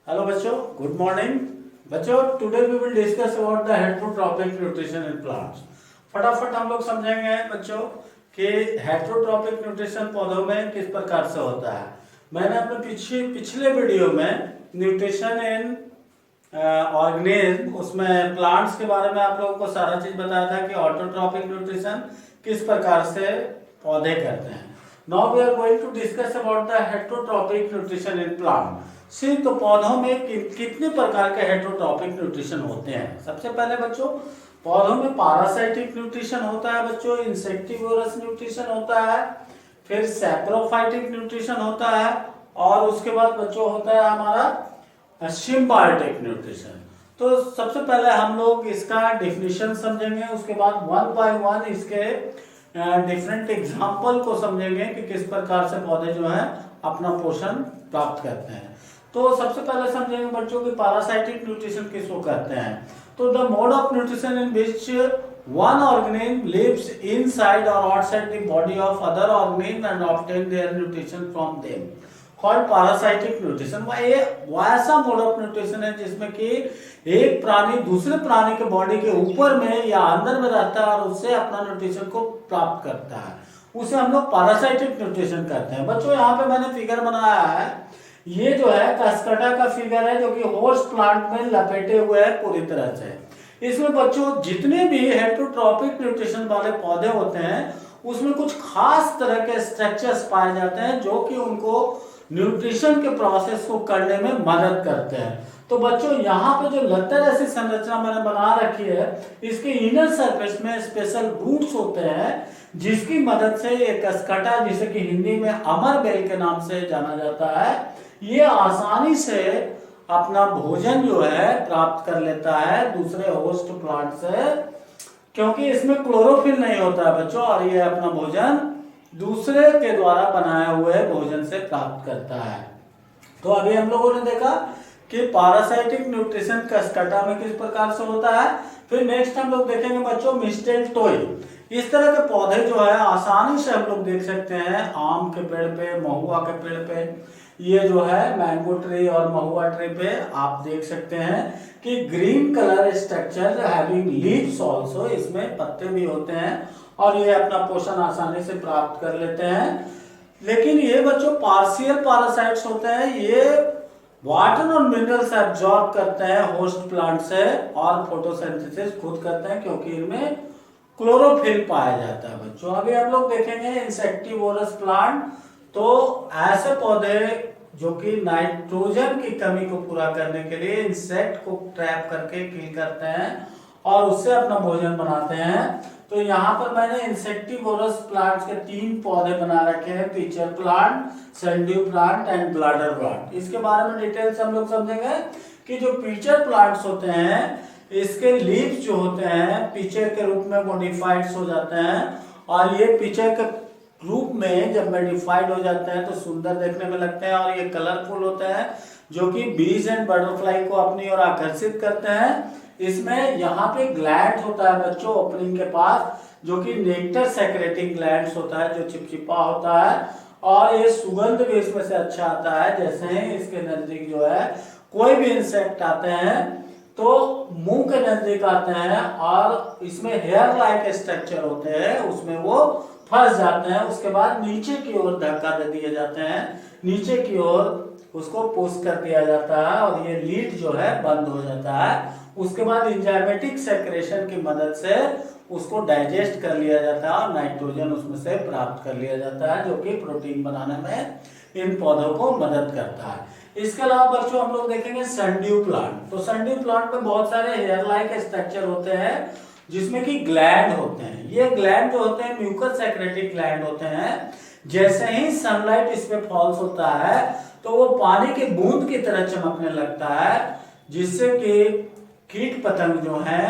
Hello बच्चों, good morning. बच्चों, today we will discuss about the heterotrophic nutrition in plants. फटाफट हम लोग समझेंगे बच्चों कि हेटेरोट्रॉपिक न्यूट्रिशन पौधों में किस प्रकार से होता है। मैंने अपने पिछले वीडियो में न्यूट्रिशन इन ऑर्गेनिज्म, उसमें प्लांट्स के बारे में आप लोगों को सारा चीज बताया था कि ऑटोट्रॉपिक न्यूट्रिशन किस प्रकार से पौधे करते हैं। Now we are going to discuss about the heterotrophic nutrition in plant. सिर्फ तो पौधों में कितने प्रकार के हेटेरोट्रॉपिक न्यूट्रिशन होते हैं। सबसे पहले बच्चों, पौधों में पैरासाइटिक न्यूट्रिशन होता है बच्चों, इंसेक्टिवोरस न्यूट्रिशन होता है, फिर सैप्रोफाइटिक न्यूट्रिशन होता है, और उसके बाद बच्चों होता है हमारा सिम्बायोटिक न्यूट्रिशन। तो सबसे पहले हम लोग इसका डेफिनेशन समझेंगे, उसके बाद वन बाय वन इसके डिफरेंट एग्जाम्पल को समझेंगे कि किस प्रकार से पौधे जो है अपना पोषण प्राप्त करते हैं। तो सबसे पहले समझेंगे बच्चों कि पैरासाइटिक न्यूट्रिशन किसको कहते हैं। तो the mode of nutrition in which one organism lives inside और outside the body of other organism and obtain their nutrition from them, called parasitic nutrition. वो ऐसा मोड ऑफ न्यूट्रिशन है जिसमें कि एक प्राणी दूसरे प्राणी के बॉडी के ऊपर में या अंदर में रहता है और उससे अपना न्यूट्रिशन को प्राप्त करता है, उसे हम लोग पैरासाइटिक न्यूट्रिशन कहते हैं। बच्चों, यहाँ पे मैंने फिगर बनाया है, ये जो है कास्केटा का फिगर है जो कि होस्ट प्लांट में लपेटे हुए है पूरी तरह से। इसमें बच्चों जितने भी हेटेरोट्रॉपिक न्यूट्रिशन वाले पौधे होते हैं उसमें कुछ खास तरह के स्ट्रक्चर्स पाए जाते हैं जो कि उनको न्यूट्रिशन के प्रोसेस को करने में मदद करते हैं। तो बच्चों, यहाँ पे जो लतर ऐसी संरचना मैंने बना रखी है, इसके इनर सरफेस में स्पेशल रूट्स होते हैं जिसकी मदद से एक कास्केटा, जिसे कि हिंदी में अमर बेल के नाम से जाना जाता है, ये आसानी से अपना भोजन जो है प्राप्त कर लेता है दूसरे होस्ट प्लांट से, क्योंकि इसमें क्लोरोफिल नहीं होता है बच्चों, और ये अपना भोजन दूसरे के द्वारा बनाए हुए भोजन से प्राप्त करता है। तो अभी हम लोगों ने देखा कि पैरासाइटिक न्यूट्रिशन कास्केटा में किस प्रकार से होता है। फिर नेक्स्ट हम लोग देखेंगे बच्चों मिस्टेल्टोइड। इस तरह के पौधे जो है आसानी से हम लोग देख सकते हैं आम के पेड़ पे, महुआ के पेड़ पे, ये जो है मैंगो ट्री और महुआ ट्री पे आप देख सकते हैं कि green colour structure having leaves also, इसमें पत्ते भी होते हैं और ये अपना पोषण आसानी से प्राप्त कर लेते हैं। लेकिन ये बच्चों पार्शियल पैरासाइट्स होते हैं, ये वाटर और मिनरल्स एब्जॉर्ब करते हैं होस्ट प्लांट से और फोटोसिंथेसिस खुद करते हैं, क्योंकि इनमें क्लोरोफिल पाया जाता है बच्चों। अभी हम लोग देखेंगे इंसेक्टिवोरस प्लांट। तो ऐसे पौधे जो कि नाइट्रोजन की कमी को पूरा करने के लिए इंसेक्ट को ट्रैप करके किल करते हैं और उससे अपना भोजन बनाते हैं। तो यहाँ पर मैंने इंसेक्टिवोरस प्लांट्स के 3 पौधे बना रखे हैं, pitcher plant, sundew plant and bladder plant. इसके बारे में डिटेल से हम लोग समझेंगे कि जो पीचर प्लांट्स होते हैं इसके लीव्स जो होते हैं पीचर के रूप में मॉडिफाइड हो जाते हैं, और ये पीचर के रूप में जब मॉडिफाइड हो जाते हैं तो सुंदर देखने में लगते हैं और ये कलरफुल होते हैं जो कि बीज एंड बटरफ्लाई को अपनी ओर आकर्षित करते हैं। इसमें यहाँ पे ग्लैंड होता है बच्चों ओपनिंग के पास, जो कि नेक्टर सेक्रेटिंग ग्लैंड्स होता है, जो चिपचिपा होता है, और ये सुगंध भी इसमें से अच्छा आता है। जैसे ही इसके नजदीक जो है कोई भी इंसेक्ट आते हैं तो मुंह के नजदीक आते हैं और इसमें हेयर लाइक स्ट्रक्चर होते हैं, उसमें वो फंस जाते हैं। उसके बाद नीचे की ओर धक्का दे दिए जाते हैं, नीचे की ओर उसको पुश कर दिया जाता है और ये लीड जो है बंद हो जाता है। उसके बाद एंजाइमेटिक सेक्रेशन की मदद से उसको डाइजेस्ट कर लिया जाता है और नाइट्रोजन उसमें से प्राप्त कर लिया जाता है, जो कि प्रोटीन बनाने में इन पौधों को मदद करता है। इसके अलावा बच्चों हम लोग देखेंगे सैंड्यू प्लांट। तो सैंड्यू प्लांट में बहुत सारे हेयर लाइक स्ट्रक्चर होते हैं जिसमें कि ग्लैंड होते हैं। ये ग्लैंड जो होते हैं म्यूकस सेक्रेटिंग ग्लैंड होते हैं। जैसे ही सनलाइट इस पे फॉल्स होता है तो वो पानी के बूंद की तरह चमकने लगता है, जिससे कि कीट पतंग जो है,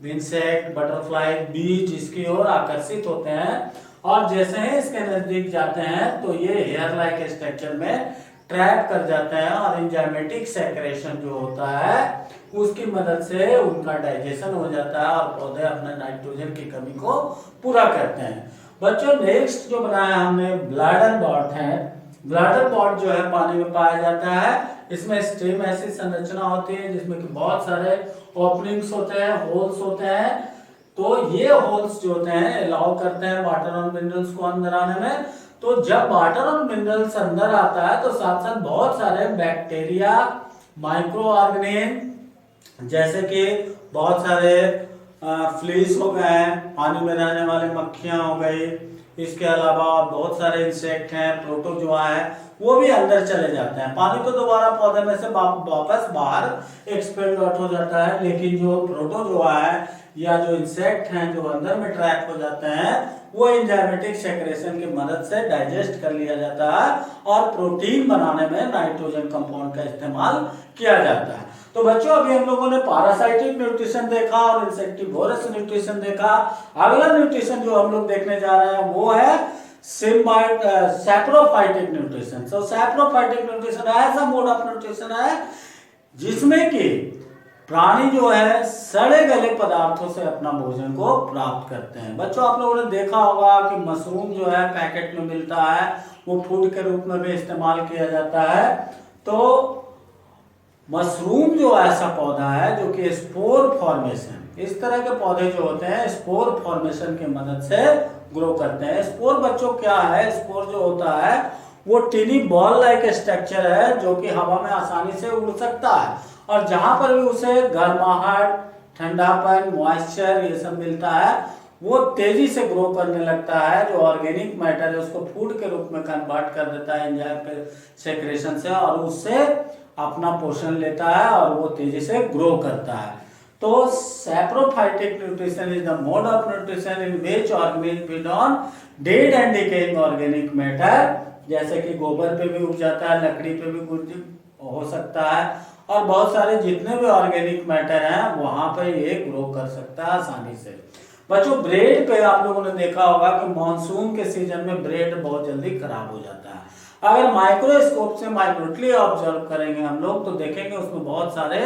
इंसेक्ट, बटरफ्लाई, बीज इसकी ओर आकर्षित होते हैं और जैसे ही इसके नजदीक जाते हैं तो ये हेयर लाइक स्ट्रक्चर में ट्रैप कर जाते हैं और एंजाइमेटिक सेक्रेशन जो होता है उसकी मदद से उनका डाइजेशन हो जाता है और पौधे अपने नाइट्रोजन की कमी को पूरा करते हैं। बच्चों, नेक्स्ट जो बनाया हमने ब्लैडर बॉट है, ब्लैडर पॉट जो है पानी में पाया जाता है। इसमें स्टेम ऐसी संरचना होती है जिसमें कि बहुत सारे ओपनिंग्स होते हैं, होल्स होते हैं। तो ये होल्स जो होते हैं अलाउ करते हैं वाटर और मिनरल्स को अंदर आने में। तो जब वाटर और मिनरल्स अंदर आता है तो साथ साथ बहुत सारे बैक्टीरिया, माइक्रो ऑर्गेनिज्म जैसे कि बहुत सारे फ्लीस हो गए हैं, पानी में रहने वाले मक्खियां हो गई, इसके अलावा बहुत सारे इंसेक्ट हैं, प्रोटोजोआ है, वो भी अंदर चले जाते हैं। पानी तो दोबारा पौधे में से वापस बाहर एक्सपेल आउट हो जाता है, लेकिन जो प्रोटोजोआ है या जो इंसेक्ट हैं जो अंदर में ट्रैप हो जाते हैं वो एंजाइमेटिक सेक्रेशन की मदद से डाइजेस्ट कर लिया जाता है और प्रोटीन बनाने में नाइट्रोजन कंपाउंड का इस्तेमाल किया जाता है। तो बच्चों अभी हम लोगों ने पैरासाइटिक न्यूट्रिशन देखा और इंसेक्टिवोरस न्यूट्रिशन देखा। अगला न्यूट्रिशन जो हम लोग देखने जा रहे हैं वो है सैप्रोफाइटिक न्यूट्रिशन। सो सैप्रोफाइटिक न्यूट्रिशन ऐसा मोड ऑफ न्यूट्रिशन है जिसमें कि प्राणी जो है सड़े गले पदार्थों से अपना भोजन को प्राप्त करते हैं। बच्चों आप लोगों ने देखा होगा कि मशरूम जो है पैकेट में मिलता है, वो फूड के रूप में भी इस्तेमाल किया जाता है। तो मशरूम जो ऐसा पौधा है जो कि स्पोर फॉर्मेशन, इस तरह के पौधे जो होते हैं स्पोर फॉर्मेशन की मदद से ग्रो करते हैं। स्पोर बच्चों क्या है? स्पोर जो होता है वो टिनी बॉल लाइक स्ट्रक्चर है जो कि हवा में आसानी से उड़ सकता है और जहां पर भी उसे गर्माहट, ठंडापन, मॉइस्चर ये सब मिलता है वो तेजी से ग्रो करने लगता है। जो ऑर्गेनिक मैटर है उसको फूड के रूप में कन्वर्ट कर देता है एंजाइम सेक्रेशन से और उससे अपना पोषण लेता है और वो तेजी से ग्रो करता है। तो saprophytic nutrition is the mode of nutrition in which organism feed on dead and decaying organic matter, जैसे कि गोबर पे भी उग जाता है, लकड़ी पे भी हो सकता है और बहुत सारे जितने भी ऑर्गेनिक मैटर हैं वहां पे ये ग्रो कर सकता है आसानी से। बच्चों ब्रेड पे आप लोगों ने देखा होगा कि मॉनसून के सीजन में ब्रेड बहुत जल्दी खराब हो जाता है। अगर माइक्रोस्कोप से माइन्यूटली ऑब्जर्व करेंगे हम लोग तो देखेंगे उसमें बहुत सारे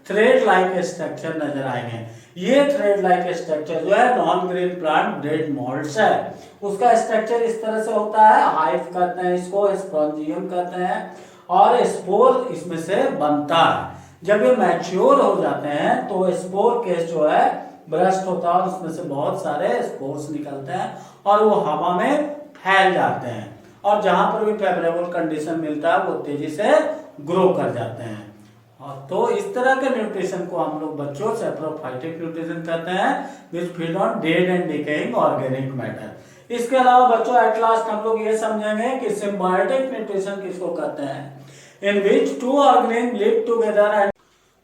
थ्रेड लाइक स्ट्रक्चर नजर आएंगे। ये थ्रेड लाइक स्ट्रक्चर जो है non green plant bread moulds है। उसका स्ट्रक्चर इस तरह से होता है, हाइव कहते हैं इसको, स्पॉन्जियम कहते हैं और स्पोर इसमें से बनता है। जब ये मैच्योर हो जाते हैं तो स्पोर केस जो है ब्रस्ट होता है और उसमें से बहुत सारे स्पोर्स निकलते हैं और वो हवा में फैल जाते हैं और जहां पर भी फेवरेबल कंडीशन मिलता है वो तेजी से ग्रो कर जाते हैं। तो इस तरह के न्यूट्रिशन को हम लोग बच्चों सैप्रोफाइटिक न्यूट्रिशन कहते हैं which feed on dead and decaying organic matter. इसके अलावा बच्चों एट लास्ट हम लोग ये समझेंगे कि सिम्बायोटिक न्यूट्रिशन किसको कहते हैं, in which two organism live together and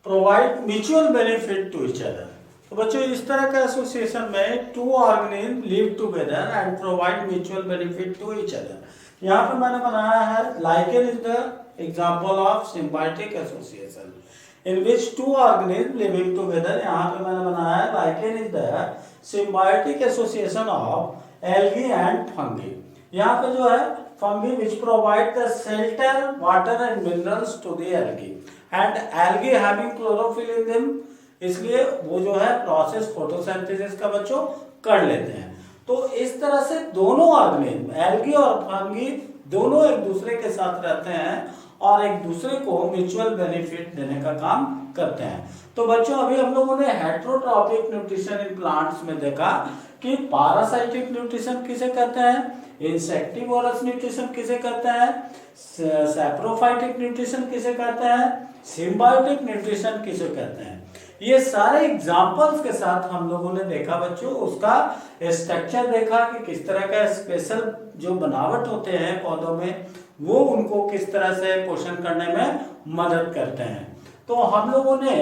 provide mutual benefit to each other. तो बच्चों इस तरह का एसोसिएशन में two organism live together and provide mutual benefit to each other. यहाँ पे मैंने बनाया है lichen is the example of symbiotic association in which two organism living together. यहाँ पे मैंने बनाया है lichen is the symbiotic association of algae and fungi. यहाँ पे जो है fungi which provide the shelter, water and minerals to the algae and algae having chlorophyll in them, इसलिए वो जो है प्रोसेस फोटोसिंथेसिस का बच्चों कर लेते हैं। तो इस तरह से दोनों ऑर्गेनिज्म एल्गी और फंगी दोनों एक दूसरे के साथ रहते हैं और एक दूसरे को म्यूचुअल बेनिफिट देने का काम करते हैं। तो बच्चों अभी हम लोगों ने हेटेरोट्रॉपिक न्यूट्रिशन इन प्लांट्स में देखा कि पैरासाइटिक न्यूट्रिशन किसे कहते हैं, इंसेक्टिवोरस न्यूट्रिशन किसे कहते हैं, सैप्रोफाइटिक न्यूट्रिशन किसे कहते हैं, सिम्बायोटिक न्यूट्रिशन किसे कहते हैं। ये सारे एग्जाम्पल्स के साथ हम लोगों ने देखा बच्चों, उसका स्ट्रक्चर देखा कि किस तरह का स्पेशल जो बनावट होते हैं पौधों में वो उनको किस तरह से पोषण करने में मदद करते हैं। तो हम लोगों ने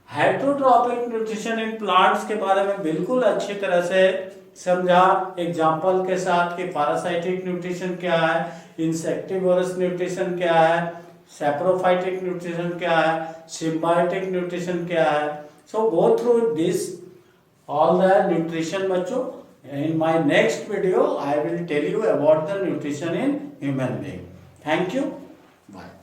हेटेरोट्रॉपिक न्यूट्रिशन इन प्लांट्स के बारे में बिल्कुल अच्छी तरह से समझा एग्जाम्पल के साथ कि पैरासाइटिक न्यूट्रिशन क्या है, इंसेक्टिवोरस न्यूट्रिशन क्या है, सैप्रोफाइटिक न्यूट्रिशन क्या है, सिम्बायोटिक न्यूट्रिशन क्या है। So go through this all the nutrition बच्चों। In my next video I will tell you about the nutrition in human being. Thank you. Bye.